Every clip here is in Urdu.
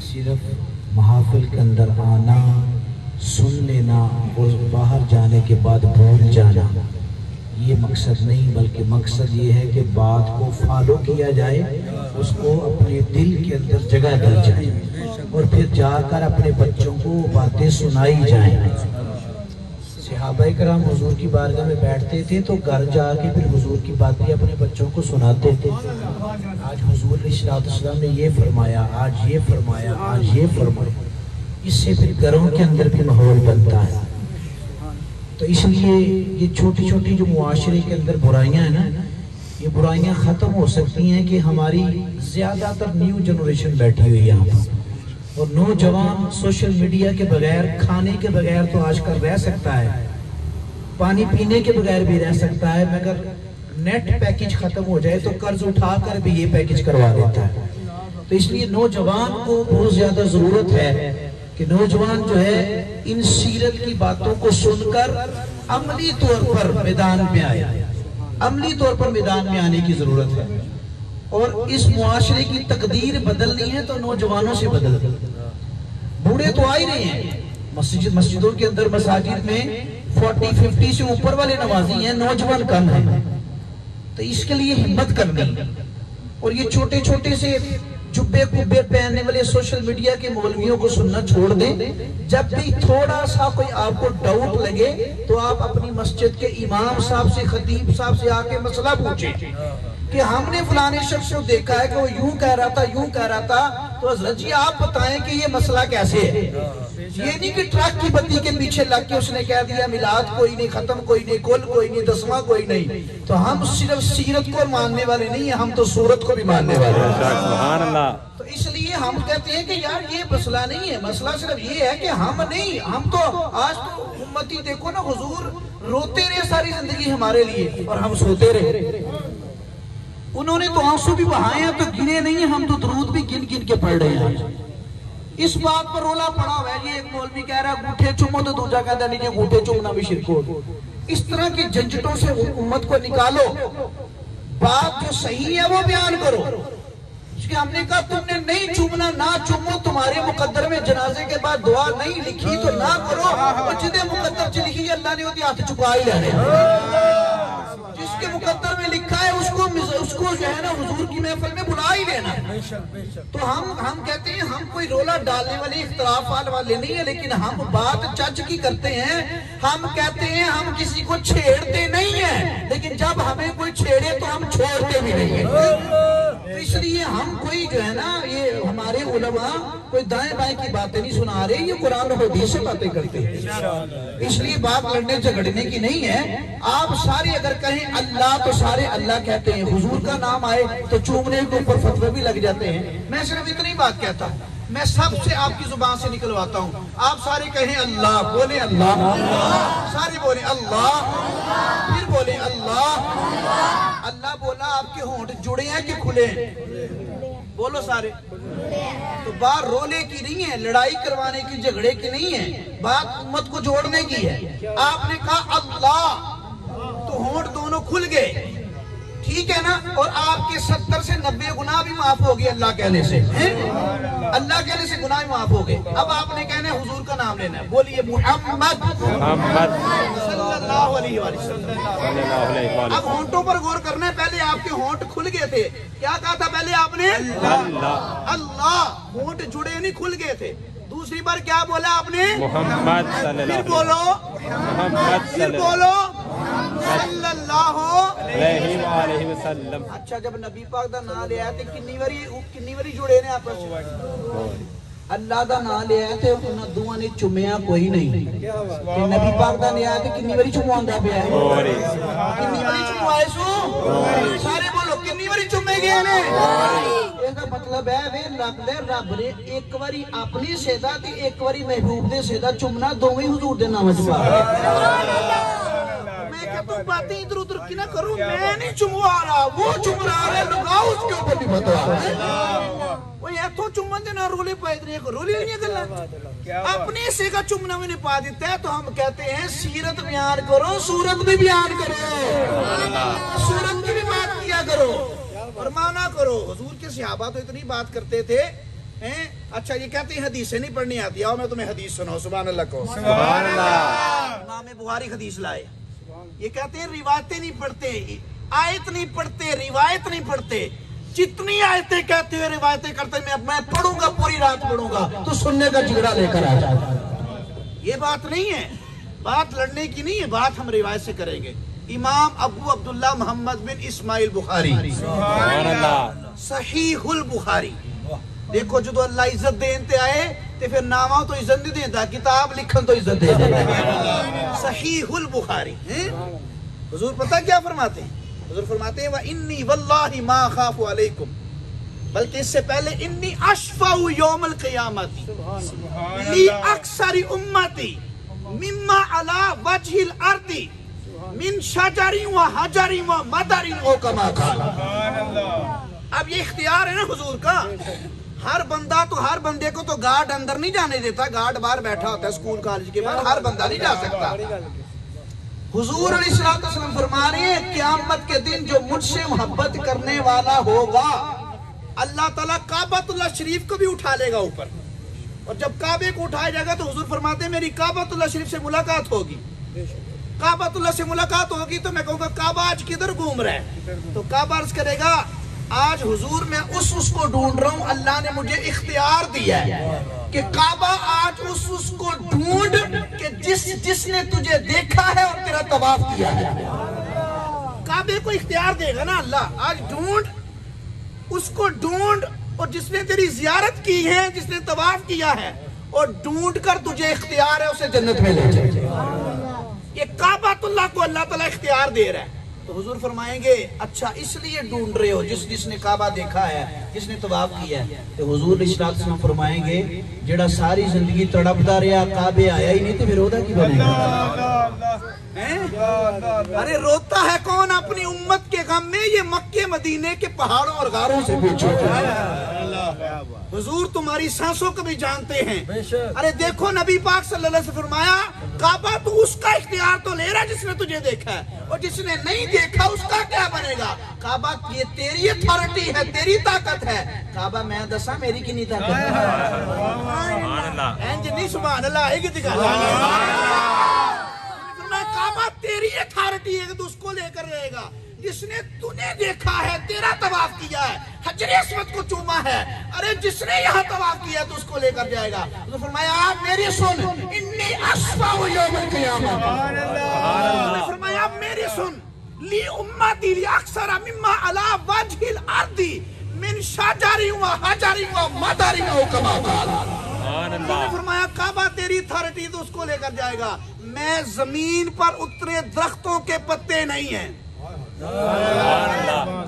صرف محافل کے اندر آنا، سن لینا اور باہر جانے کے بعد بھول جانا یہ مقصد نہیں، بلکہ مقصد یہ ہے کہ بات کو فالو کیا جائے، اس کو اپنے دل کے اندر جگہ دی جائے اور پھر جا کر اپنے بچوں کو باتیں سنائی جائیں۔ صحابہ کرام حضور کی بارگاہ میں بیٹھتے تھے تو گھر جا کے پھر حضور کی باتیں اپنے بچوں کو سناتے تھے۔ آج حضور علیہ السلام نے یہ فرمایا، آج یہ فرمایا، آج یہ فرمایا، اس سے پھر گھروں کے اندر بھی ماحول بنتا ہے۔ تو اس لیے یہ چھوٹی چھوٹی جو معاشرے کے اندر برائیاں ہیں نا، یہ برائیاں ختم ہو سکتی ہیں کہ ہماری زیادہ تر نیو جنریشن بیٹھی ہوئی ہے یہاں پر، اور نوجوان سوشل میڈیا کے بغیر، کھانے کے بغیر تو آج کل رہ سکتا ہے، پانی پینے کے بغیر بھی رہ سکتا ہے، مگر نیٹ پیکج ختم ہو جائے تو قرض اٹھا کر بھی یہ پیکج کروا دیتا ہے۔ تو اس لیے نوجوان کو بہت زیادہ ضرورت ہے کہ نوجوان جو ہے ان سیرت کی باتوں کو سن کر عملی طور پر میدان میں آئے، عملی طور پر میدان میں آنے کی ضرورت ہے۔ اور اس معاشرے کی تقدیر بدلنی ہے تو نوجوانوں سے بدلنی ہے۔ بوڑھے تو آ ہی رہے ہیں، مسجدوں کے اندر، مساجد میں 40-50 سے اوپر والے نمازی ہیں، نوجوان کم ہیں۔ تو اس کے لیے ہمت کرنی، اور یہ چھوٹے چھوٹے سے جبے کبے پہننے والے سوشل میڈیا کے مولویوں کو سننا چھوڑ دیں۔ جب بھی تھوڑا سا کوئی آپ کو ڈاؤٹ لگے تو آپ اپنی مسجد کے امام صاحب سے، خطیب صاحب سے آ کے مسئلہ پوچھیں کہ ہم نے فلانے شخص کو دیکھا ہے کہ وہ یوں کہہ رہا تھا، یوں کہہ رہا تھا، تو حضرت جی آپ بتائیں کہ یہ مسئلہ کیسے ہے۔ یہ نہیں کہ ٹرک کی بتی کے پیچھے لگ کے اس نے کہہ دیا میلاد کوئی نہیں، ختم کوئی نہیں، کل کوئی نہیں، دسواں کوئی نہیں۔ تو ہم صرف سیرت کو ماننے والے نہیں ہیں، ہم تو صورت کو بھی ماننے والے ہیں۔ سبحان اللہ۔ تو اس لیے ہم کہتے ہیں کہ یار یہ مسئلہ نہیں ہے، مسئلہ صرف یہ ہے کہ ہم نہیں، ہم تو آج تو امتی دیکھو نا، حضور روتے رہے ساری زندگی ہمارے لیے اور ہم سوتے رہے۔ انہوں نے تو آنسو بھی بہائے ہیں تو گنے نہیں ہیں، ہم تو درود بھی گن گن کے پڑھ رہے ہیں۔ اس بات پر رولا پڑا ہوا ہے، یہ ایک مولوی کہہ رہا ہے گوٹھے چومو تو دوجہ کہتا ہے نہیں، گوٹھے چومنا بھی شرک ہو۔ اس طرح کی جھنجھٹوں سے امت کو نکالو، بات جو صحیح ہے وہ بیان کرو۔ اس کے ہم نے کہا تم نے نہیں چومنا، نہ چومو، تمہارے مقدر میں جنازے کے بعد دعا نہیں لکھی تو نہ کرو، اور جدے مقدر چ لکھی اللہ نے ہوتی ہاتھ چکا ہی لینے۔ جس کے مقدر میں لکھا ہے اس کو جو ہے نا حضور کی محفل میں بلا ہی لینا۔ تو ہم کہتے ہیں ہم کوئی رولا ڈالنے والے، اختلاف والے نہیں ہیں، لیکن ہم بات چچ کی کرتے ہیں۔ ہم کہتے ہیں ہم کسی کو چھیڑتے نہیں ہیں، لیکن جب ہمیں کوئی چھیڑے تو ہم چھوڑتے بھی نہیں ہیں۔ اس لیے ہم کوئی جو ہے نا، یہ ہمارے علماء کوئی دائیں بائیں کی باتیں نہیں سنا رہے، یہ قرآن و حدیث سے باتیں کرتے ہیں۔ اس لیے بات لڑنے جھگڑنے کی نہیں ہے۔ آپ سارے اگر کہیں اللہ تو سارے اللہ کہتے ہیں، حضور کا نام آئے تو چومنے کے اوپر فتوے بھی لگ جاتے ہیں۔ میں صرف اتنی بات کہتا ہوں، میں سب سے آپ کی زبان سے نکلواتا ہوں، آپ سارے کہیں اللہ، بولیں اللہ، سارے بولیں اللہ، پھر بولیں اللہ۔ اللہ بولا، آپ کے ہونٹ جڑے ہیں کہ کھلے ہیں؟ بولو سارے۔ تو بات رولے کی نہیں ہے، لڑائی کروانے کی، جھگڑے کی نہیں ہے، بات امت کو جوڑنے کی ہے۔ آپ نے کہا اللہ تو ہونٹ دونوں کھل گئے، ٹھیک ہے نا، اور آپ کے 70 سے 90 گناہ بھی معاف ہو گئے اللہ کہنے سے، اللہ کہنے سے گناہ بھی معاف ہو گئے۔ اب آپ نے کہنا ہے حضور کا نام لینا ہے، بولیے محمد صلی اللہ علیہ وسلم۔ اب ہونٹوں پر غور کرنا ہے، پہلے آپ کے ہونٹ کھل گئے تھے، کیا کہا تھا پہلے آپ نے؟ اللہ، ہونٹ جڑے نہیں، کھل گئے تھے۔ دوسری بار کیا بولا آپ نے؟ محمد صلی اللہ علیہ وسلم۔ پھر بولو محمد، پھر بولو صلی اللہ علیہ وسلم۔ اچھا، جب نبی پاک دا نام لیا تے کنی واری جڑے نے آپس وچ؟ اللہ دا نام لیا تے انہاں دوواں نے چومیا کوئی نہیں، تے نبی پاک دا لیا تے کنی واری چوماندا پیا ہے؟ کنی واری چومائے سو؟ سارے بولو کنی واری چومے گئے نے؟ اس دا مطلب ہے وے رب نے ایک واری اپنی سیدا تے ایک واری محبوب دے سیدا چومنا، دوویں حضور دے نام وچ پا۔ میں کہ تم باتیں ادھر ادھر کی نہ کرو، میں نہیں چموا رہا، وہ چم رہا ہے، لگاؤ اس کے اوپر بھی بتا۔ وہ ایتھو چمن دے نہ رولے پائے اتنے رولی نہیں گلا، اپنے حصے کا چمنا میں نے پا دیتا ہے۔ تو ہم کہتے ہیں سیرت بیان کرو، صورت بھی بیان کرو، صورت کی بھی بات کیا کرو اور مانا کرو۔ حضور کے صحابہ تو اتنی بات کرتے تھے اچھا یہ کہتے ہیں حدیثیں نہیں پڑھنی آتی، آؤ میں تمہیں حدیث سناؤں، سبحان اللہ کو سبحان اللہ۔ امام بخاری حدیث لائے، یہ کہتے ہیں روایتیں نہیں پڑھتے، آیت نہیں پڑھتے، روایت نہیں پڑھتے، جتنی آیتیں کہتے ہوئے روایتیں کرتے میں پڑھوں گا، پوری رات پڑھوں گا، تو سننے کا جھگڑا لے کر آ جائے۔ یہ بات نہیں ہے، بات لڑنے کی نہیں ہے، بات ہم روایت سے کریں گے۔ امام ابو عبداللہ محمد بن اسماعیل بخاری سبحان اللہ۔ صحیح البخاری، دیکھو جدو اللہ عزت دینتے آئے تے پھر نامہ تو عزت نہیں دیتا، کتاب لکھن تو عزت دے دیتا۔ صحیح البخاری، حضور پتہ کیا فرماتے ہیں؟ حضور فرماتے ہیں وَإِنِّي وَاللَّهِ مَا خَافُ عَلَيْكُمْ، بلکہ اس سے پہلے اِنِّي أَشْفَعُ يَوْمَ الْقِيَامَةِ لِأَكْثَرِ أُمَّتِي مِمَّا عَلَى وَجْهِ الْأَرْضِ مِنْ شَجَرٍ وَحَجَرٍ وَمَدَرٍ او کما قال۔ اب یہ اختیار ہے نا حضور کا، ہر بندہ تو ہر بندے کو تو گارڈ اندر نہیں جانے دیتا، گارڈ باہر بیٹھا ہوتا ہے اسکول کالج کے باہر، ہر بندہ نہیں جا سکتا۔ حضور علیہ السلام فرما رہے ہیں قیامت کے دن جو مجھ سے محبت کرنے والا ہوگا، اللہ تعالیٰ کعبۃ اللہ شریف کو بھی اٹھا لے گا اوپر، اور جب کعبے کو اٹھایا جائے گا تو حضور فرماتے ہیں میری کعبۃ اللہ شریف سے ملاقات ہوگی، کعبۃ اللہ سے ملاقات ہوگی تو میں کہوں گا کعبہ آج کدھر گھوم رہا ہے؟ تو کعبہ عرض کرے گا آج حضور میں اس کو ڈھونڈ رہا ہوں، اللہ نے مجھے اختیار دیا ہے کہ کعبہ آج اس کو ڈھونڈ کہ جس نے تجھے دیکھا ہے اور تیرا طواف کیا ہے۔ کعبے کو اختیار دے گا نا اللہ، آج ڈھونڈ، اس کو ڈھونڈ، اور جس نے تیری زیارت کی ہے، جس نے طواف کیا ہے، اور ڈھونڈ کر تجھے اختیار ہے اسے جنت میں لے جائے۔ یہ کعبۃ اللہ کو اللہ تعالیٰ اختیار دے رہا ہے۔ تو حضور فرمائیں گے اچھا اس لیے ڈھونڈ رہے ہو جس نے کعبہ دیکھا ہے، جس نے طواف کیا ہے؟ تو حضور علیہ السلام فرمائیں گے جڑا ساری زندگی تڑپتا رہا کعبے آیا ہی نہیں تو پھر رودا کی بنے گا؟ ارے روتا ہے کون اپنی امت کے غم میں؟ یہ مکے مدینے کے پہاڑوں اور غاروں سے پوچھو۔ حضور تمہاری سانسوں کو بھی جانتے ہیں۔ ارے دیکھو نبی پاک صلی اللہ علیہ وسلم فرمایا کعبہ تو اس کا اختیار تو لے رہا جس نے تجھے دیکھا ہے، اور جس نے نہیں دیکھا اس کا کیا بنے گا؟ کعبہ یہ تیری اتھارٹی ہے، تیری طاقت ہے۔ کعبہ میں دسا میری کی نہیں طاقت ہے؟ نہیں سبحان اللہ ہے کہ کعبہ تیری اتھارٹی ہے کہ تو اس کو لے کر رہے گا۔ جس نے تُنے دیکھا ہے، تیرا طواف کیا ہے، حجر اسود کو چوما ہے، ارے جس نے یہاں طواف کیا ہے تو اس کو لے کر جائے گا۔ تو فرمایا آپ میری سن، انی اشفع یوم القیامہ۔ فرمایا آپ میری سن، لی امتی لی اکثر مما علی وجہ الارض من شجر و حجر و مدر او کما قال۔ فرمایا کعبہ تیری اتھارٹی تو اس کو لے کر جائے گا، میں زمین پر اترے درختوں کے پتے نہیں ہیں،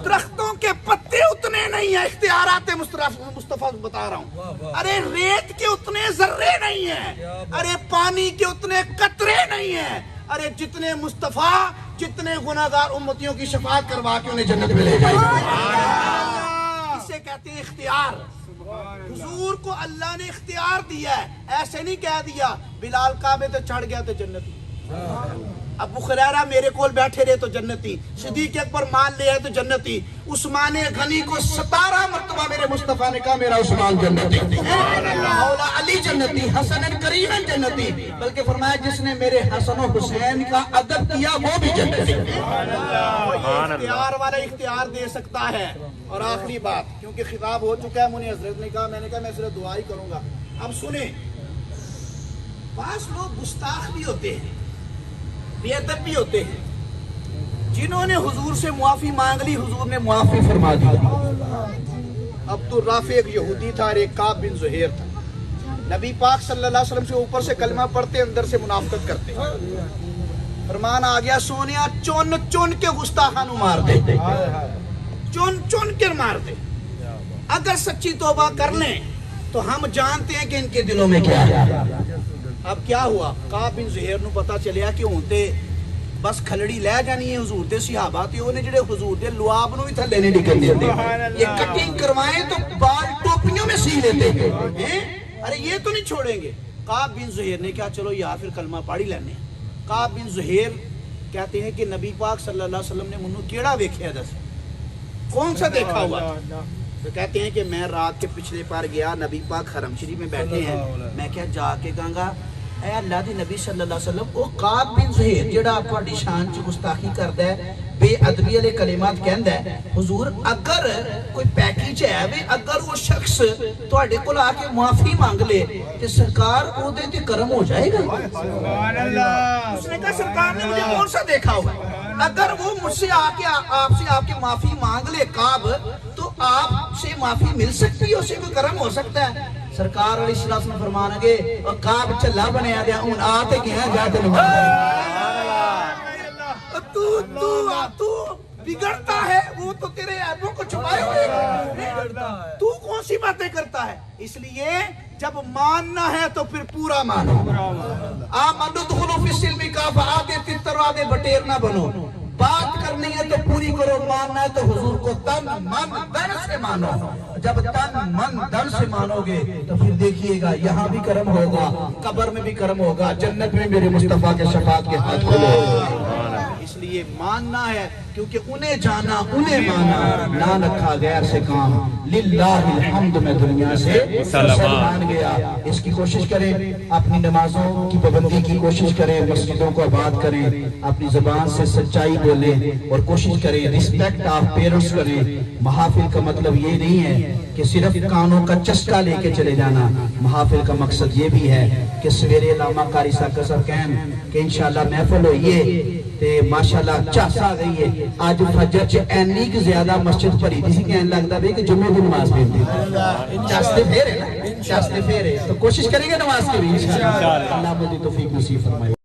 درختوں کے پتے اتنے نہیں ہیں، اختیارات مصطفیٰ بتا رہا ہوں، ارے ریت کے اتنے ذرے نہیں ہیں، ارے پانی کے اتنے قطرے نہیں ہیں، ارے جتنے مصطفیٰ جتنے گناہگار امتیوں کی شفاعت کروا کے انہیں جنت میں لے جائے گا۔ اسے کہتے ہیں اختیار۔ حضور کو اللہ نے اختیار دیا ہے، ایسے نہیں کہہ دیا بلال کعبے تے چڑھ گیا تو جنتی، ابو خریرہ میرے کول بیٹھے رہے تو جنتی، صدیق اکبر مان لے آئے تو جنتی، عثمان غنی کو 17 مرتبہ میرے مصطفیٰ نے کہا میرا عثمان جنتی، مولا علی جنتی، حسن کریم جنتی، بلکہ فرمایا جس نے میرے حسن و حسین کا ادب کیا وہ بھی جنتی۔ اختیار والا اختیار دے سکتا ہے۔ اور آخری بات، کیونکہ خطاب ہو چکا ہے، منی حضرت نے کہا، میں نے کہا میں صرف دعا ہی کروں گا۔ اب سنیں، بعض لوگ گستاخ بھی ہوتے ہیں، بے ادب بھی ہوتے ہیں، جنہوں نے حضور سے معافی مانگ لی حضور نے معافی فرما دی۔ عبد الرافع ایک یہودی تھا اور ایک کعب بن زہیر تھا، نبی پاک صلی اللہ علیہ وسلم سے اوپر سے کلمہ پڑھتے اندر سے منافقت کرتے، فرمان آ گیا سونیا چن چن کے گستاخانوں مار دے، چن چن کے مار دے، اگر سچی توبہ کر لیں تو ہم جانتے ہیں کہ ان کے دلوں میں کیا ہے۔ اب کیا ہوا؟ کعب بن زہیر نو پتا چلیا کہ ہوتے بس کھلڑی لے جانی ہے حضور دے صحابہ تے انہیں جڑے حضور دے لواب نو بھی تھلے نہیں نکل دیتے، یہ کٹنگ کروائیں تو بال ٹوپیوں میں سی لیتے ہیں، ارے یہ تو نہیں چھوڑیں گے۔ کعب بن زہیر نے کہا چلو یار پھر کلمہ پڑھ ہی لینے۔ کعب بن زہیر کہتے ہیں کہ نبی پاک صلی اللہ علیہ وسلم نے منو کیڑا ویکھیا دس، کون سا دیکھا ہوا؟ تو کہتے ہیں کہ میں رات کے پچھلے پار گیا، نبی پاک حرم شریف میں بیٹھے ہیں، میں کیا جا کے کہاں گا اے اللہ دی نبی صلی اللہ علیہ وسلم او قاب بن زہیر جڑا تہاڈی شان چ گستاخی کردا ہے، بے ادبی والے کلمات کہندا ہے، حضور اگر کوئی پیکیج ہے وے اگر وہ شخص تہاڈے کول آ کے معافی مانگ لے تے سرکار او دے تے کرم ہو جائے گا؟ سبحان اللہ۔ اس نے کہا سرکار نے مجھے کون سا دیکھا ہوا، اگر وہ مجھ سے آ کے آپ سے آپ کے معافی مانگ لے قاب تو آپ سے معافی مل سکتی ہے، اسے کوئی کرم ہو سکتا ہے؟ سرکار علیہ السلام فرمان گے اور قاب چلا بنیا دیا ان آتے گیا جاتے تو بگڑتا ہے، وہ تو تیرے عیبوں کو چھپائے ہوئے، تو کون سی باتیں کرتا ہے؟ اس لیے جب ماننا ہے تو پھر پورا مانو، آمنو دخلو فی السلم کافہ، آدھے تتر آدھے بٹیر نہ بنو، بات کرنی ہے تو پوری کرو، ماننا ہے تو حضور کو تن من دن سے مانو، جب تن من دن سے مانو گے تو پھر دیکھیے گا یہاں بھی کرم ہوگا، قبر میں بھی کرم ہوگا، جنت میں میرے مصطفیٰ کے شفاعت کے ہاتھ کھلے۔ اس لیے ماننا ہے کیونکہ انہیں جانا انہیں مانا، نہ رکھا غیر سے کام، للہ الحمد میں دنیا سے سلمان گیا۔ اس کی کوشش کریں، اپنی نمازوں کی پابندی کی کوشش کریں، مسجدوں کو آباد کریں، اپنی زبان سے سچائی بولیں اور کوشش کریں، رسپیکٹ آف پیرنٹس کریں۔ محافل کا مطلب یہ نہیں ہے کہ صرف کانوں کا چسکا لے کے چلے جانا، محافل کا مقصد یہ بھی ہے کہ سویرے علامہ قاری ساکر صاحب کہیں کہ انشاءاللہ محفل ہوئیے تے ماشاءاللہ چاسا گئی ہے، آج فجر چھ اینی کی زیادہ مسجد پڑھی تھی کہنے لگتا بھی کہ جمعہ کی نماز پڑھتے چاستے پھیرے تو کوشش کریں گے نماز کے بھی انشاءاللہ۔ اللہ مجھے توفیق نصیب فرمائے۔